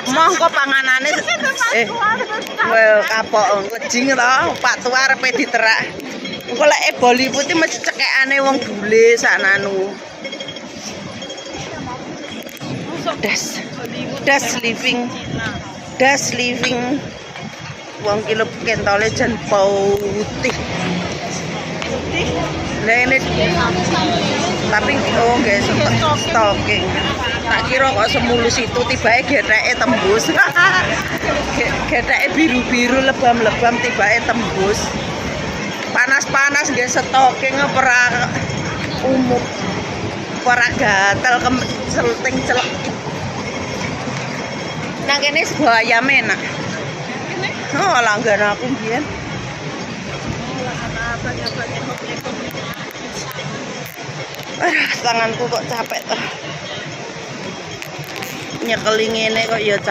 Mongko panganane kapok lejing to, Pak Tua arepe diterak. Engko lek boli putih mesti cekekane wong bule saknanu. Das living. Wong kilo kentole jan putih. Lah ini tapi oh guys stocking. Tak kira kok semulus itu tibake getheke tembus. Getheke biru-biru lebam-lebam tibake tembus. Panas-panas nggih stocking ora umum. Ora gatel celting celek. Nang kene sego ayam enak. Oh, langganan aku mbiyen. Tanganku kok capek tuh. Nyekeli ngene kok ya capek.